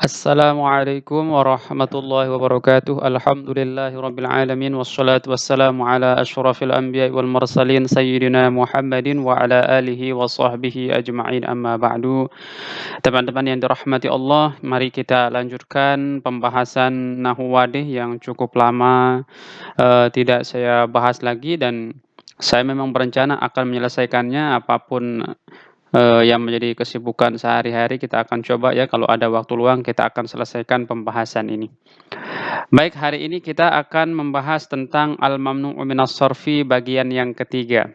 Assalamualaikum warahmatullahi wabarakatuh. Alhamdulillahirabbil alamin wassalatu wassalamu ala asyrafil anbiya'i wal mursalin sayyidina Muhammadin wa ala alihi wa sahbihi ajma'in amma ba'du. Teman-teman yang dirahmati Allah, mari kita lanjutkan pembahasan Nahwu Wadih yang cukup lama tidak saya bahas lagi, dan saya memang berencana akan menyelesaikannya apapun yang menjadi kesibukan sehari-hari. Kita akan coba ya, kalau ada waktu luang kita akan selesaikan pembahasan ini. Baik, hari ini kita akan membahas tentang al-mamnu'u minas sarfi bagian yang ketiga.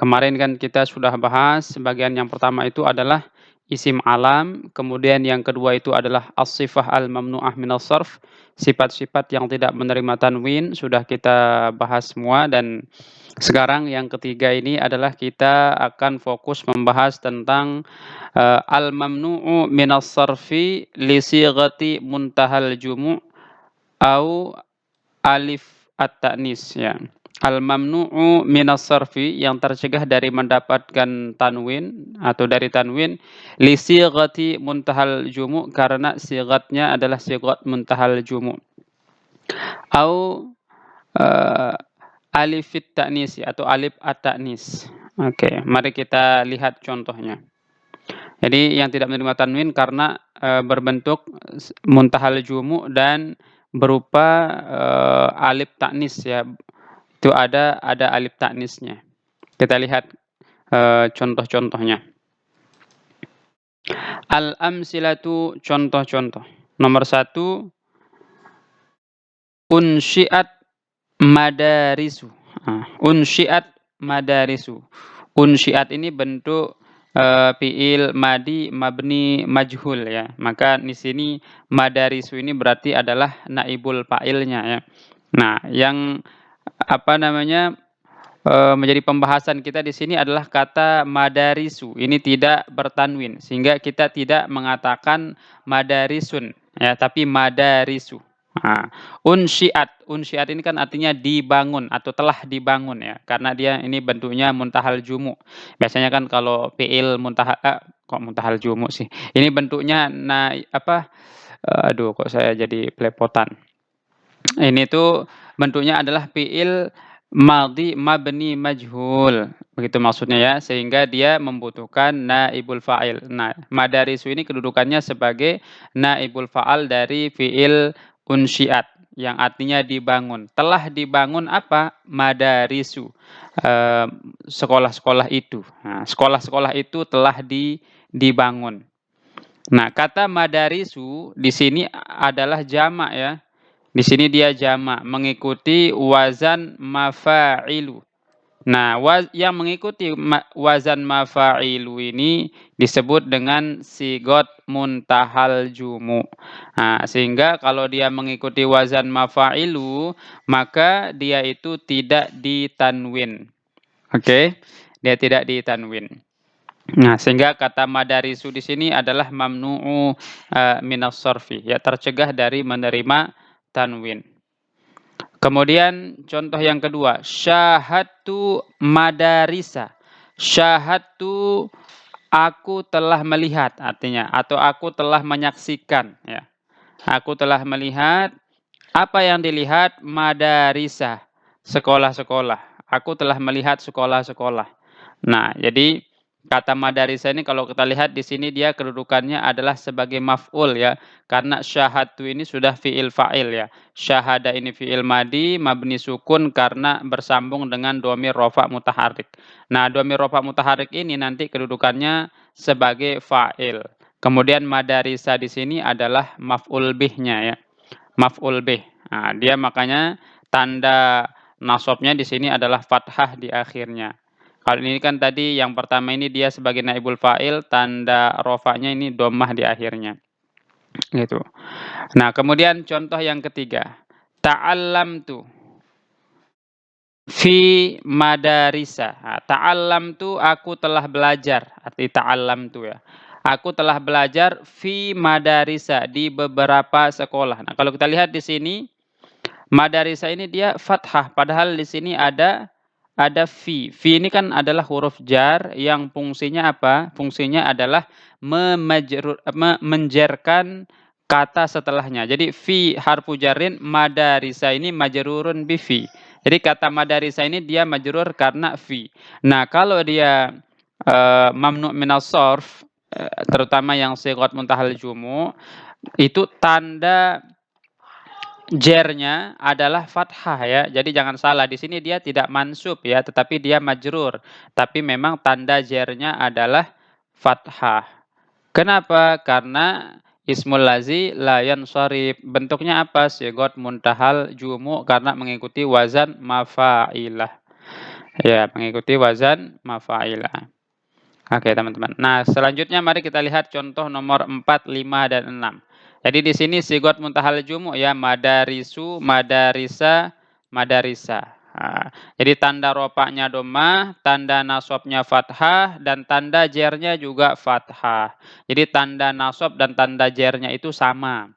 Kemarin kan kita sudah bahas bagian yang pertama itu adalah isim alam, kemudian yang kedua itu adalah as-sifah al-mamnu'ah minas sarf, sifat-sifat yang tidak menerima tanwin sudah kita bahas semua, dan sekarang yang ketiga ini adalah kita akan fokus membahas tentang al-mamnu'u minas sarfi li sighati muntahal jumu' au alif at-ta'nis ya. Al-mamnu'u minas sarfi yang tercegah dari mendapatkan tanwin atau dari tanwin li sighati muntahal jumu' karena sighatnya adalah sighat muntahal jumu'. Au uh, alifit ta'nis atau alif at-ta'nis. Oke, mari kita lihat contohnya. Jadi yang tidak menerima tanwin karena berbentuk muntahal jumu dan berupa alif ta'nis ya. Itu ada alif ta'nisnya. Kita lihat contoh-contohnya. Al-amsilatu, contoh-contoh. Nomor 1, unsyiat madarisu. Unsyiat madarisu. Unsyiat ini bentuk fiil madi mabni majhul ya. Maka di sini madarisu ini berarti adalah naibul fa'ilnya ya. Nah, yang menjadi pembahasan kita di sini adalah kata madarisu. Ini tidak bertanwin sehingga kita tidak mengatakan madarisun ya, tapi madarisu. Nah, unsyiat ini kan artinya dibangun atau telah dibangun ya, karena dia ini bentuknya muntahal jumu. Biasanya kan kalau fiil muntahal jumu sih. Ini bentuknya kok saya jadi belepotan. Ini tuh bentuknya adalah fiil madhi mabni majhul. Begitu maksudnya ya, sehingga dia membutuhkan naibul fa'il. Nah, madarisu ini kedudukannya sebagai naibul fa'al dari fiil unsyiat yang artinya dibangun. Telah dibangun apa? Madarisu. Sekolah-sekolah itu. Nah, sekolah-sekolah itu telah dibangun. Nah, kata madarisu di sini adalah jamak ya. Di sini dia jamak mengikuti wazan mafa'ilu. Nah, yang mengikuti wazan mafa'ilu ini disebut dengan sigot muntahal jumu. Nah, sehingga kalau dia mengikuti wazan mafa'ilu, maka dia itu tidak ditanwin. Oke? Dia tidak ditanwin. Nah, sehingga kata madarisu di sini adalah mamnu'u minas sarfi, ya, tercegah dari menerima tanwin. Kemudian contoh yang kedua, syahadtu madarisa. Syahadtu, aku telah melihat artinya, atau aku telah menyaksikan ya. Aku telah melihat, apa yang dilihat? Madarisa, sekolah-sekolah. Aku telah melihat sekolah-sekolah. Nah, jadi kata madarisa ini kalau kita lihat di sini dia kedudukannya adalah sebagai maf'ul ya. Karena syahadu ini sudah fi'il fa'il ya. Syahada ini fi'il madi mabni sukun karena bersambung dengan dhamir rafa' mutaharrik. Nah, dhamir rafa' mutaharrik ini nanti kedudukannya sebagai fa'il. Kemudian madarisa di sini adalah maf'ul bihnya ya. Maf'ul bih. Nah, dia makanya tanda nasabnya di sini adalah fathah di akhirnya. Kalau ini kan tadi yang pertama ini dia sebagai naibul fa'il, tanda rofa'nya ini dhammah di akhirnya. Gitu. Nah, kemudian contoh yang ketiga. Ta'allamtu fi madarisa. Nah, ta'allamtu, aku telah belajar. Arti ta'allamtu ya. Aku telah belajar fi madarisa, di beberapa sekolah. Nah, kalau kita lihat di sini madarisa ini dia fathah, padahal di sini ada ada fi. Fi ini kan adalah huruf jar yang fungsinya apa? Fungsinya adalah menjerkan kata setelahnya. Jadi fi harfu jarrin madarisa ini majrurun bi fi. Jadi kata madarisa ini dia majrur karena fi. Nah, kalau dia mamnu minas sarf, terutama yang sighat muntahal jumu, itu tanda jernya adalah fathah ya. Jadi jangan salah, di sini dia tidak mansub ya, tetapi dia majrur. Tapi memang tanda jernya adalah fathah. Kenapa? Karena ismul lazi la yansharif. Bentuknya apa? Sighat muntahal jumu karena mengikuti wazan mafa'ilah. Ya, mengikuti wazan mafa'ilah. Oke, teman-teman. Nah, selanjutnya mari kita lihat contoh nomor 4, 5, dan 6. Jadi di sini sigot muntahal jumu ya, madarisu, madarisa, madarisa. Nah, jadi tanda rofaknya domah, tanda nasabnya fathah, dan tanda jernya juga fathah. Jadi tanda nasab dan tanda jernya itu sama.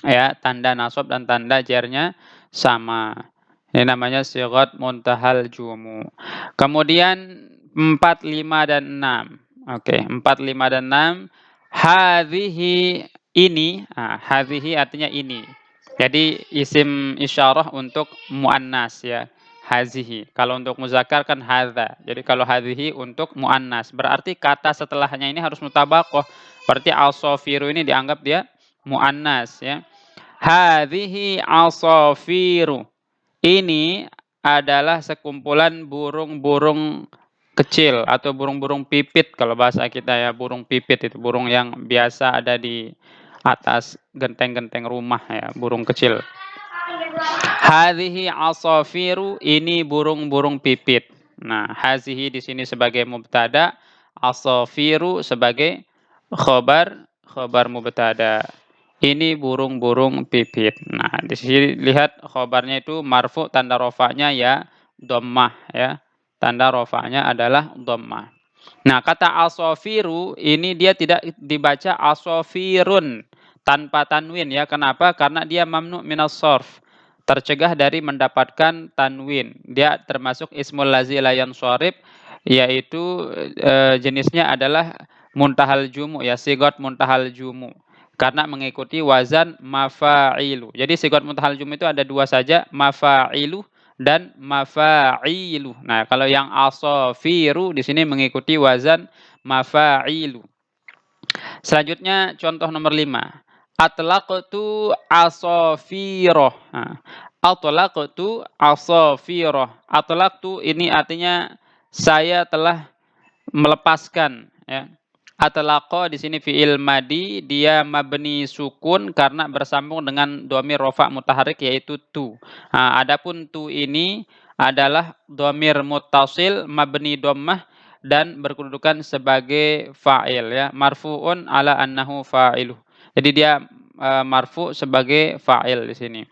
Ya, tanda nasab dan tanda jernya sama. Ini namanya sigot muntahal jumu. Kemudian 4, 5, dan 6. Oke, 4, 5, dan 6. Hadhihi ini, hadhihi artinya ini. Jadi isim isyarah untuk muannas ya. Hazihi. Kalau untuk muzakkar kan hadza. Jadi kalau hadhihi untuk muannas, berarti kata setelahnya ini harus mutabaqah. Berarti al-safiru ini dianggap dia muannas ya. Hadhihi asafiru. Ini adalah sekumpulan burung-burung kecil atau burung-burung pipit kalau bahasa kita ya, burung pipit itu burung yang biasa ada di atas genteng-genteng rumah ya, burung kecil. Hadhihi asafiru, ini burung-burung pipit. Nah, hazihi di sini sebagai mubtada, asafiru sebagai khobar mubtada. Ini burung-burung pipit. Nah, di sini lihat khobarnya itu marfu, tanda rofaknya ya dhammah ya. Tanda rofaknya adalah dhammah. Nah, kata asafiru ini dia tidak dibaca asafirun tanpa tanwin ya. Kenapa? Karena dia mamnu minas sarf. Tercegah dari mendapatkan tanwin. Dia termasuk ismul lazi la yansharif, yaitu jenisnya adalah muntahal jumu ya, sigot muntahal jumu. Karena mengikuti wazan mafa'ilu. Jadi sigot muntahal jumu itu ada dua saja, mafa'ilu dan mafa'ilu. Nah, kalau yang asafiru di sini mengikuti wazan mafa'ilu. Selanjutnya contoh nomor 5. Atlaqtu asafiroh. Nah, atlaqtu asafiroh. Atlaqtu ini artinya saya telah melepaskan ya. Atlaqa di sini fi'il madi, dia mabni sukun karena bersambung dengan dhamir rafa' mutaharrik yaitu tu. Nah, adapun tu ini adalah dhamir muttasil mabni dhammah dan berkedudukan sebagai fa'il ya, marfu'un ala annahu fa'iluh. Jadi dia marfu sebagai fa'il di sini.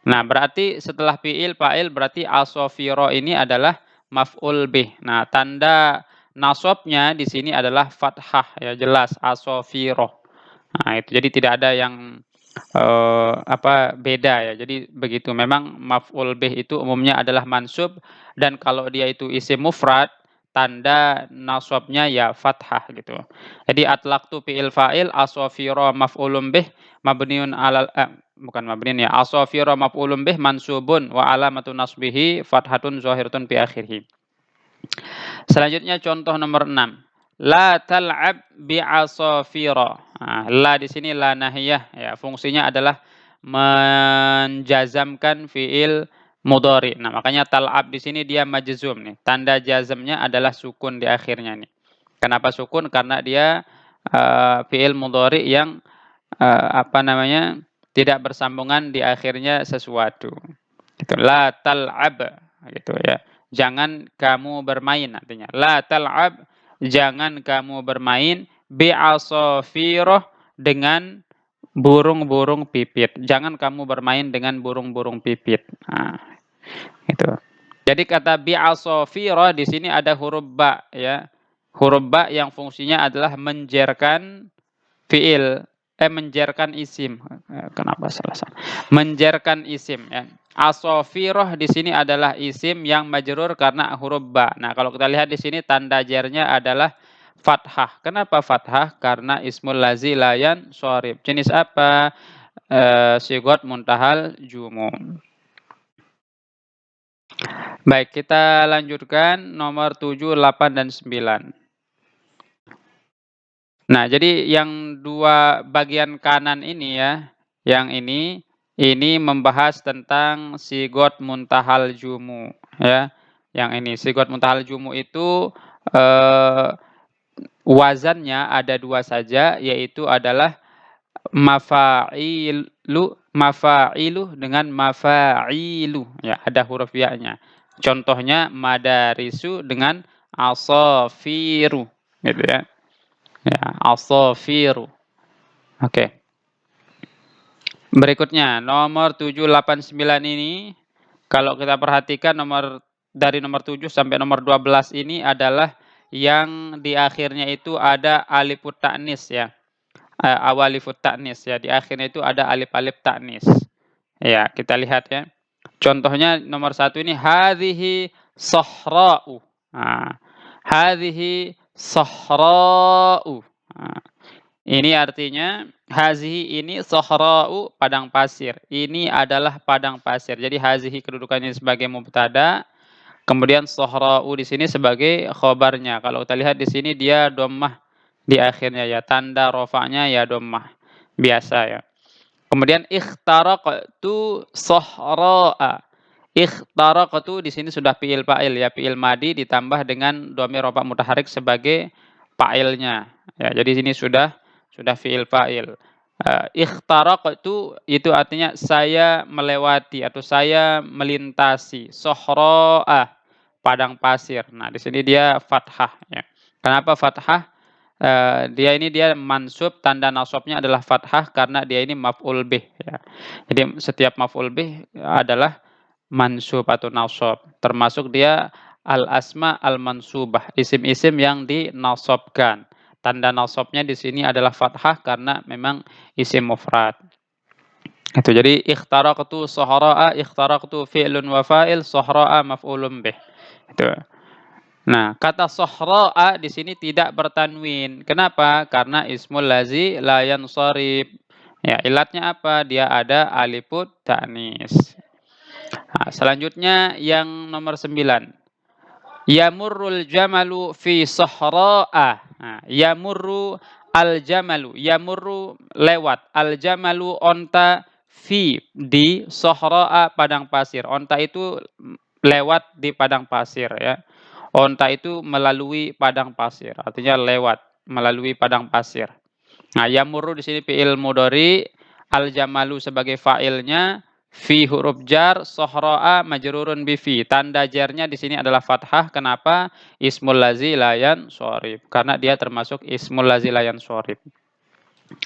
Nah, berarti setelah fi'il fa'il berarti asofiro ini adalah maf'ul bih. Nah, tanda nasabnya di sini adalah fathah ya, jelas asofiro. Nah, itu jadi tidak ada yang beda ya. Jadi begitu. Memang maf'ul bih itu umumnya adalah mansub, dan kalau dia itu isim mufrad, tanda nasabnya ya fathah gitu. Jadi atlaqtu fi'il fa'il, asofiro maf'ulun bih, mabniun alal bukan mabniun ya, asofiro maf'ulun bih mansubun wa alamatu nasbihi fathatun zahiratun fi akhirih. Selanjutnya contoh nomor 6. La tal'ab bi'asafira. Nah, la di sini la nahiyah ya, fungsinya adalah menjazamkan fiil mudhari. Nah, makanya tal'ab di sini dia majzum nih. Tanda jazmnya adalah sukun di akhirnya nih. Kenapa sukun? Karena dia fiil mudhari yang tidak bersambungan di akhirnya sesuatu. Gitu. La tal'ab gitu ya. Jangan kamu bermain artinya. La tal'ab, jangan kamu bermain bi'asafirah, dengan burung-burung pipit. Jangan kamu bermain dengan burung-burung pipit. Nah, itu. Jadi kata bi'asafirah di sini ada huruf ba ya. Huruf ba yang fungsinya adalah menjerkan fiil, menjerkan isim. Kenapa salah? Menjerkan isim ya. Asofirah di sini adalah isim yang majrur karena huruf ba. Nah, kalau kita lihat di sini tanda jarnya adalah fathah. Kenapa fathah? Karena ismul lazi layan sorib. Jenis apa? Sigot muntahal jumu. Baik, kita lanjutkan nomor 7, 8, dan 9. Nah, jadi yang dua bagian kanan ini ya, yang ini membahas tentang sigot muntahal jumu ya. Yang ini sigot muntahal jumu itu eh, wazannya ada dua saja, yaitu adalah mafa'ilu dengan mafa'ilu ya, ada huruf ya-nya. Contohnya madarisu dengan asafiru gitu ya. Ya, asafiru. Oke. Berikutnya nomor 7, 8, 9 ini kalau kita perhatikan dari nomor 7 sampai nomor 12 ini adalah yang di akhirnya itu ada alifut ta'nis ya. Awalifut ta'nis ya. Di akhirnya itu ada alif-alif ta'nis. Ya, kita lihat ya. Contohnya nomor 1 ini hadhihi sahra'u. Nah, hadhihi sahra'u. Nah, ini artinya hazihi ini sahra'u padang pasir. Ini adalah padang pasir. Jadi hazihi kedudukannya sebagai mubtada, kemudian sahra'u di sini sebagai khobarnya. Kalau kita lihat di sini dia dhammah di akhirnya ya, tanda rofa'nya ya dhammah. Biasa ya. Kemudian ikhtaraqtu sahra'a. Ikhtaraqtu di sini sudah fi'il fa'il ya, fi'il madi ditambah dengan dhamir rafa' mutaharrik sebagai fa'ilnya. Ya, jadi sini sudah fi'il fa'il. Ikhtaraqtu itu artinya saya melewati atau saya melintasi. Sahra'a padang pasir. Nah, di sini dia fathah ya. Kenapa fathah? Dia mansub, tanda nasabnya adalah fathah karena dia ini maf'ul bih ya. Jadi setiap maf'ul bih adalah mansub atau nasab. Termasuk dia al-asma al-mansubah, isim-isim yang dinasabkan. Tanda nasabnya di sini adalah fathah karena memang isim mufrad. Itu jadi ikhtaraqtu sahra'a, ikhtaraqtu fi'lun wa fa'il, sahra'a maf'ulun bih. Itu. Nah, kata sohro'a di sini tidak bertanwin. Kenapa? Karena ismul lazi la yansharif. Ya, ilatnya apa? Dia ada alifut ta'nis. Nah, selanjutnya yang nomor 9. Yamurrul jamalu fi sohro'a. Nah, yamurru al-jamalu. Yamurru lewat. Al-jamalu onta fi di sohro'a padang pasir. Onta itu lewat di padang pasir ya. Onta itu melalui padang pasir, artinya lewat melalui padang pasir. Nah, yamurru di sini fi'il mudhari, al-jamalu sebagai fa'ilnya, fi huruf jar, sohro'a majrurun bi fi. Tanda jarnya di sini adalah fathah. Kenapa? Ismul lazi layan sorib. Karena dia termasuk ismul lazi layan sorib.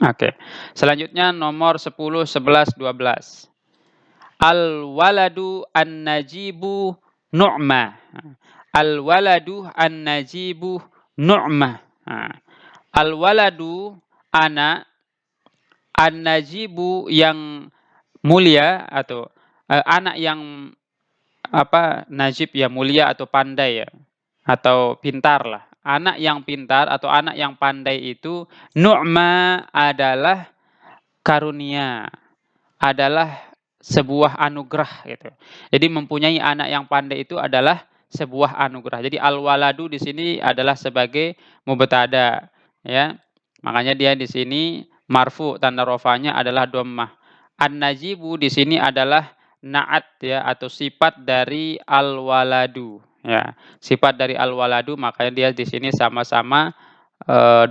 Oke. Selanjutnya nomor 10, 11, 12. Al-waladu an-najibu nu'ma. Al-waladu an-najibu nu'mah. Al-waladu anak, an-najibu yang mulia atau anak yang najib ya, mulia atau pandai ya, atau pintar lah. Anak yang pintar atau anak yang pandai itu nu'ma adalah karunia, adalah sebuah anugerah gitu. Jadi mempunyai anak yang pandai itu adalah sebuah anugerah. Jadi al-waladu di sini adalah sebagai mubtada ya. Makanya dia di sini marfu, tanda rofanya adalah dhammah. An-najibu di sini adalah na'at ya, atau sifat dari al-waladu ya. Sifat dari al-waladu, makanya dia di sini sama-sama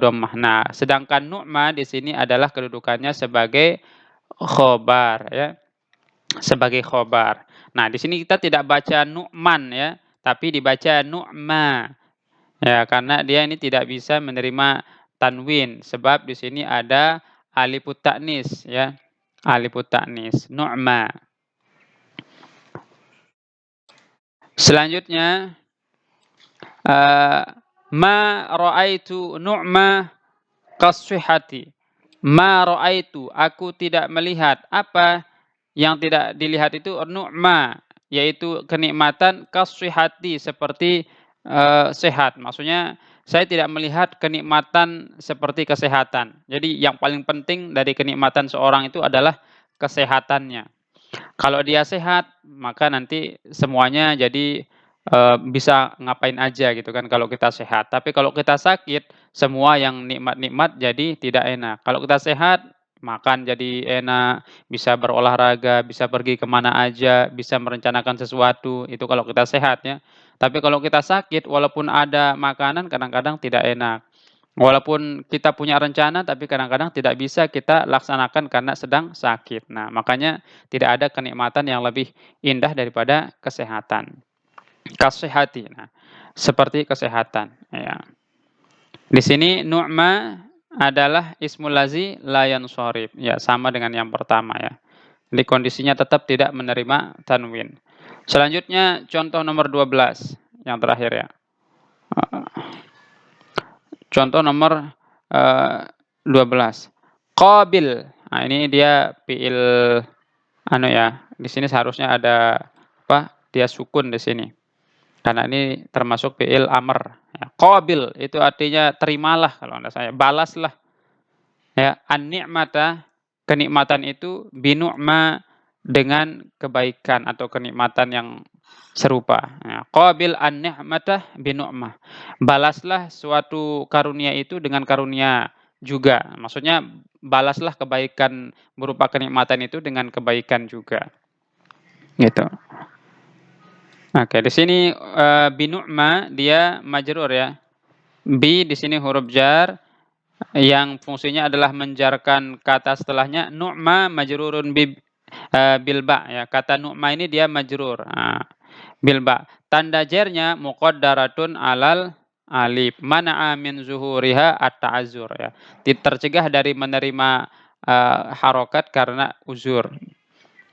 dhammah. Nah, sedangkan nu'ma di sini adalah kedudukannya sebagai khobar ya. Sebagai khobar. Nah, di sini kita tidak baca nu'man ya, tapi dibaca nu'ma. Ya, karena dia ini tidak bisa menerima tanwin sebab di sini ada alifut ta'nis ya. Alifut ta'nis, nu'ma. Selanjutnya ma ra'aitu nu'ma qasfihati. Ma ra'aitu, aku tidak melihat apa yang tidak dilihat itu nu'ma, yaitu kenikmatan kasihati seperti, sehat. Maksudnya saya tidak melihat kenikmatan seperti kesehatan. Jadi yang paling penting dari kenikmatan seorang itu adalah kesehatannya. Kalau dia sehat, maka nanti semuanya jadi, bisa ngapain aja gitu kan kalau kita sehat. Tapi kalau kita sakit, semua yang nikmat-nikmat jadi tidak enak. Kalau kita sehat, makan jadi enak, bisa berolahraga, bisa pergi kemana aja, bisa merencanakan sesuatu, itu kalau kita sehat ya. Tapi kalau kita sakit, walaupun ada makanan kadang-kadang tidak enak. Walaupun kita punya rencana, tapi kadang-kadang tidak bisa kita laksanakan karena sedang sakit. Nah, makanya tidak ada kenikmatan yang lebih indah daripada kesehatan. Kasihati. Nah, seperti kesehatan, ya. Di sini nu'ma adalah ismul lazi la yansharif. Ya, sama dengan yang pertama ya. Di kondisinya tetap tidak menerima tanwin. Selanjutnya contoh nomor 12 yang terakhir ya. Contoh nomor, 12. Qabil. Nah, ini dia fiil anu ya, di sini seharusnya ada apa, dia sukun di sini. Karena ini termasuk fiil amr, ya. Qabil itu artinya terimalah kalau Anda saya, balaslah, ya. An-ni'mata, kenikmatan itu, binu'ma, dengan kebaikan atau kenikmatan yang serupa. Ya, qabil an-ni'mata binu'mah. Balaslah suatu karunia itu dengan karunia juga. Maksudnya balaslah kebaikan berupa kenikmatan itu dengan kebaikan juga. Gitu. Oke, di sini binu'ma dia majrur ya. Bi di sini huruf jar yang fungsinya adalah menjarkan kata setelahnya. Nu'ma majrurun bil ba ya. Kata nu'ma ini dia majrur. Bil ba. Tanda jarnya muqaddaratun alal alif. Mana'a min zuhuriha at-ta'azzur ya. Tercegah dari menerima harokat karena uzur.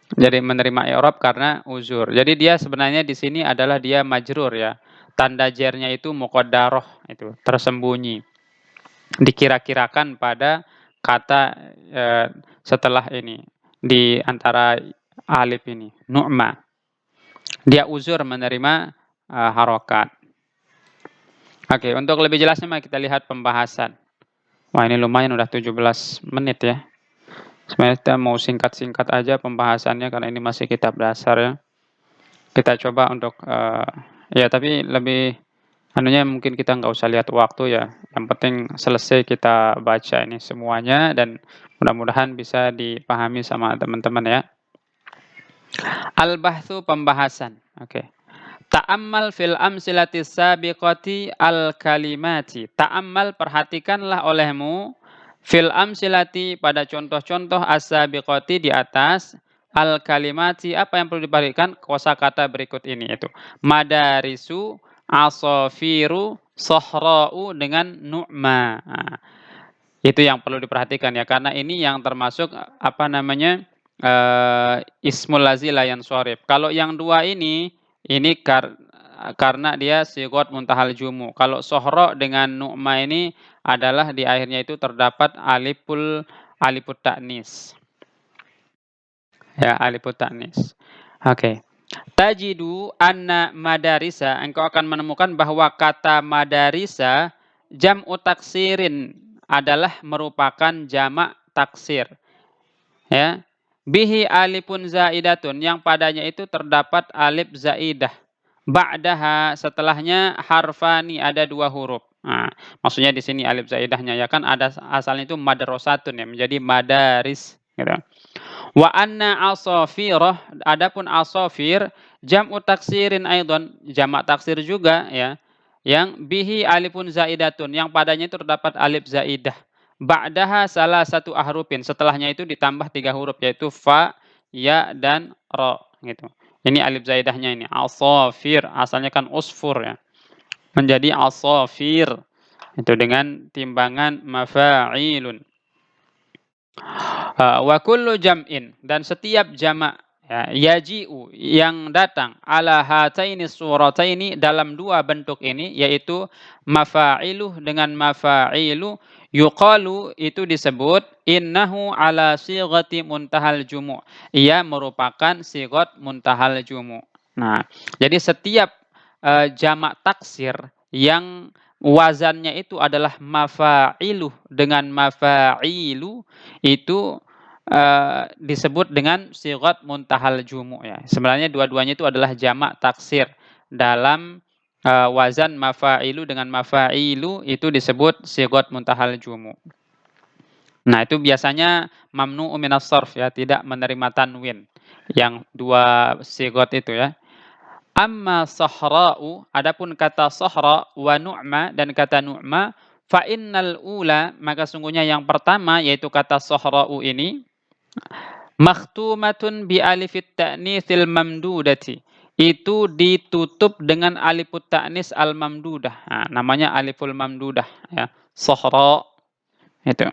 Jadi menerima i'rab karena uzur. Jadi dia sebenarnya di sini adalah dia majrur ya. Tanda jarnya itu muqaddarah itu, tersembunyi. Dikira-kirakan pada kata setelah ini di antara alif ini, nu'ma. Dia uzur menerima harokat. Oke, untuk lebih jelasnya mari kita lihat pembahasan. Wah, ini lumayan udah 17 menit ya. Sebenarnya kita mau singkat-singkat aja pembahasannya karena ini masih kitab dasar ya. Kita coba untuk ya tapi lebih anunya mungkin kita nggak usah lihat waktu ya. Yang penting selesai kita baca ini semuanya dan mudah-mudahan bisa dipahami sama teman-teman ya. Al-bahthu pembahasan. Oke. Ta'ammal fil amsilati sabiqati al-kalimati. Ta'ammal perhatikanlah olehmu fil amsilati pada contoh-contoh as-sabiqati di atas al-kalimati apa yang perlu diperhatikan kosakata berikut ini itu madarisu, asafiru, sohra'u dengan nu'ma. Nah, itu yang perlu diperhatikan ya karena ini yang termasuk apa namanya ismul lazi la yansharif. Kalau yang dua ini karena dia sigot muntahal jumu. Kalau sohro dengan nu'ma ini adalah di akhirnya itu terdapat alifut ta'nis. Ya, alifut ta'nis. Oke. Tajidu anna madarisa, engkau akan menemukan bahwa kata madarisa jam'u taksirin adalah merupakan jamak taksir. Ya. Bihi alifun zaidatun yang padanya itu terdapat alif zaidah. Ba'daha setelahnya harfani ada dua huruf. Nah, maksudnya di sini alif zaidahnya ya kan ada asalnya itu madrasatun ya menjadi madaris gitu. Wa anna asafirah adapun asafir jam'u taksirin aidon jamak taksir juga ya yang bihi alifun zaidatun yang padanya itu terdapat alif zaidah. Ba'daha salah satu ahrufin. Setelahnya itu ditambah 3 huruf yaitu fa, ya dan ra gitu. Ini alif zaidahnya ini. Asafir asalnya kan usfur ya. Menjadi asafir. Itu dengan timbangan mafa'ilun. Wa kullu jam'in dan setiap jamak Ya, yaji'u yang datang ala hataini surataini dalam dua bentuk ini yaitu mafa'iluh dengan mafa'ilu yuqalu itu disebut innahu ala sighati muntahal jumu'. Ia merupakan sighat muntahal jumu'. Nah, jadi setiap jamak taksir yang wazannya itu adalah mafa'iluh dengan mafa'ilu itu disebut dengan sighat muntahal jumu' ya. Sebenarnya dua-duanya itu adalah jamak taksir. Dalam wazan mafa'ilu dengan mafa'ilu itu disebut sighat muntahal jumu'. Nah, itu biasanya mamnu'u minas sarf ya, tidak menerima tanwin. Yang dua sighat itu ya. Amma sahra'u, adapun kata sahra wa nu'ma dan kata nu'ma, fa innal ula, maka sungguhnya yang pertama yaitu kata sahra'u ini makhtumatun bi alifit ta'nitsil mamdudati. Itu ditutup dengan alifut ta'nis al mamdudah. Nah, namanya aliful mamdudah ya. Sahra itu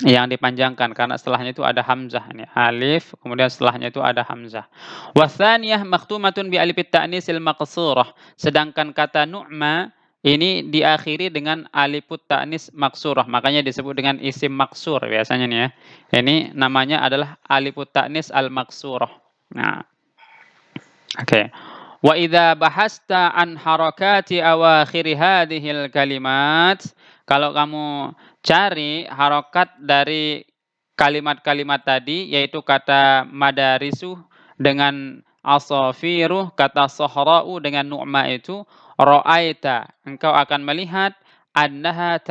yang dipanjangkan karena setelahnya itu ada hamzah ini alif kemudian setelahnya itu ada hamzah. Wa tsaniyah makhtumatun bi alifit ta'nisil maqsurah. Sedangkan kata nu'ma ini diakhiri dengan alifut ta'nis maksurah. Makanya disebut dengan isim maksur biasanya nih ya. Ini namanya adalah alifut ta'nis al maksurah. Nah, oke. Wa idza bahasta an harakati awakhir hadhil kalimat, kalau kamu cari harokat dari kalimat-kalimat tadi yaitu kata madarisu dengan asafiruh, kata sahra'u dengan nu'ma itu ra'aita, engkau akan melihat annaha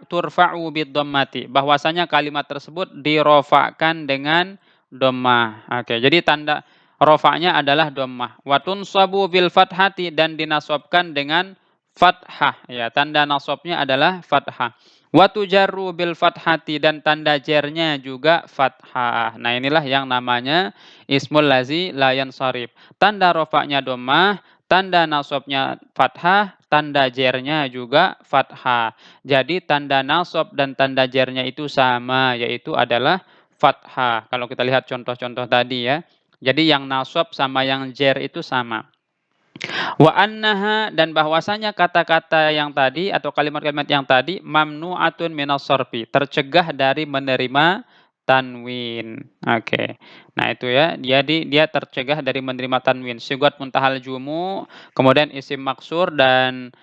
turfa'u bidhammati, bahwasanya kalimat tersebut dirofakkan dengan dhammah. Oke, jadi tanda rofaknya adalah dhammah. Wa tunsabu bil fathati dan dinasabkan dengan fathah ya, tanda nasabnya adalah fathah. Wa tujarru bil fathati dan tanda jernya juga fathah. Nah, inilah yang namanya ismul lazi la yansharif. Tanda rofaknya dhammah, tanda nasabnya fathah, tanda jernya juga fathah. Jadi tanda nasab dan tanda jernya itu sama, yaitu adalah fathah. Kalau kita lihat contoh-contoh tadi ya. Jadi yang nasab sama yang jer itu sama. Wa annaha dan bahwasanya kata-kata yang tadi atau kalimat-kalimat yang tadi mamnu'atun minas sarfi, tercegah dari menerima tanwin. Oke. Nah, itu ya. Jadi dia tercegah dari menerima tanwin. Sighat muntahal jumu, kemudian isim maksur dan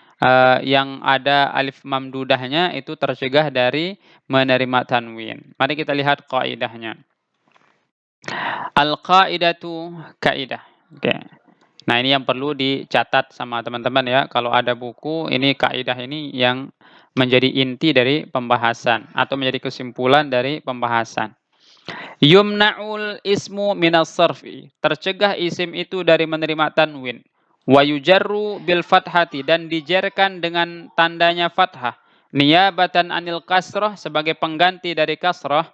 yang ada alif mamdudahnya itu tercegah dari menerima tanwin. Mari kita lihat kaidahnya. Al-qaidatu kaidah. Oke. Nah, ini yang perlu dicatat sama teman-teman ya. Kalau ada buku, ini kaidah ini yang menjadi inti dari pembahasan atau menjadi kesimpulan dari pembahasan. Yumna'ul ismu minas sarfi. Tercegah isim itu dari menerima tanwin. Wa yujarru bil fathati dan dijerkan dengan tandanya fathah. Niyabatan anil kasrah sebagai pengganti dari kasrah.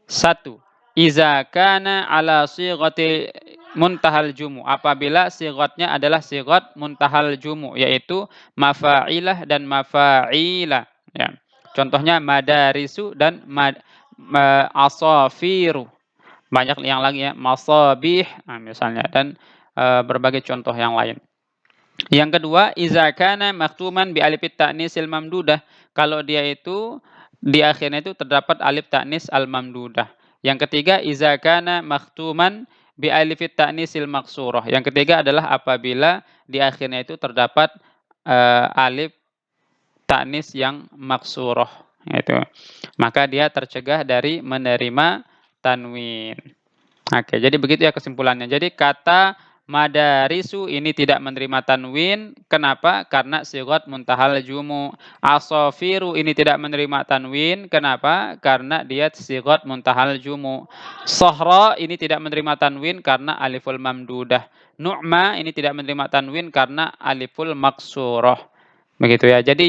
Satu. Iza kana ala sighati muntahal jumu, apabila sighatnya adalah sighat muntahal jumu yaitu mafa'ilah dan mafa'ila ya. Contohnya madarisu dan asafiru. Banyak yang lagi ya, masabih nah, misalnya dan berbagai contoh yang lain. Yang kedua, iza kana maktuman bi alifit ta'nisil mamdudah, kalau dia itu di akhirnya itu terdapat alif ta'nis al mamdudah. Yang ketiga, iza kana maktuman bi alifit ta'nisil maksurah. Yang ketiga adalah apabila di akhirnya itu terdapat alif ta'nis yang maksurah itu. Maka dia tercegah dari menerima tanwin. Oke, jadi begitu ya kesimpulannya. Jadi kata madarisu ini tidak menerima tanwin. Kenapa? Karena sighat muntahal jumu. Asafiru ini tidak menerima tanwin. Kenapa? Karena dia sighat muntahal jumu. Sahra ini tidak menerima tanwin karena aliful mamdudah. Nu'ma ini tidak menerima tanwin karena aliful maksurah. Begitu ya. Jadi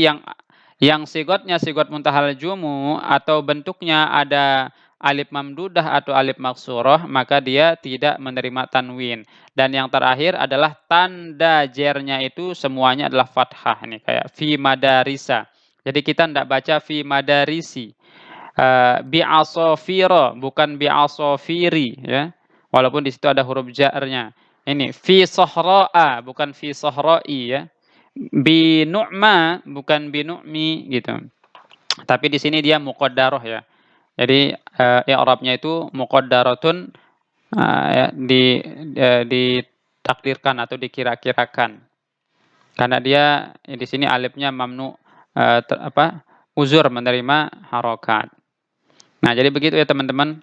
yang sighatnya sighat muntahal jumu atau bentuknya ada alif mamdudah atau alif maksurah, maka dia tidak menerima tanwin. Dan yang terakhir adalah tanda jernya itu semuanya adalah fathah. Ini kayak fi madarisa. Jadi kita tidak baca fi madarisi. Bi'asofiro, bukan bi'asofiri. Ya. Walaupun di situ ada huruf jarnya. Ini fi sahra'a bukan fi sahra'i ya. Bi nu'ma bukan bi nu'mi gitu. Tapi di sini dia muqaddarah ya. Jadi i'rabnya itu muqaddaratun ya, ditakdirkan atau dikira-kirakan. Karena dia di sini alifnya mamnu uzur menerima harokat. Nah, jadi begitu ya teman-teman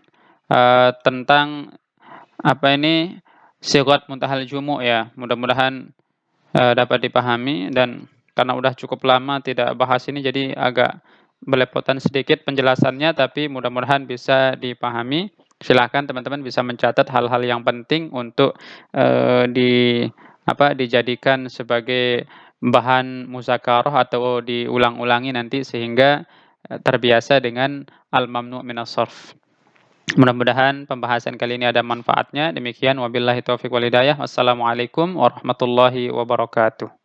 tentang apa ini sighat muntahal jumu' ya. Mudah-mudahan dapat dipahami dan karena udah cukup lama tidak bahas ini jadi agak belepotan sedikit penjelasannya tapi mudah-mudahan bisa dipahami. Silahkan teman-teman bisa mencatat hal-hal yang penting untuk dijadikan sebagai bahan muzakarah atau diulang-ulangi nanti sehingga terbiasa dengan al-mamnu' minas sarf. Mudah-mudahan pembahasan kali ini ada manfaatnya. Demikian wabillahi taufiq wal hidayah. Wassalamualaikum warahmatullahi wabarakatuh.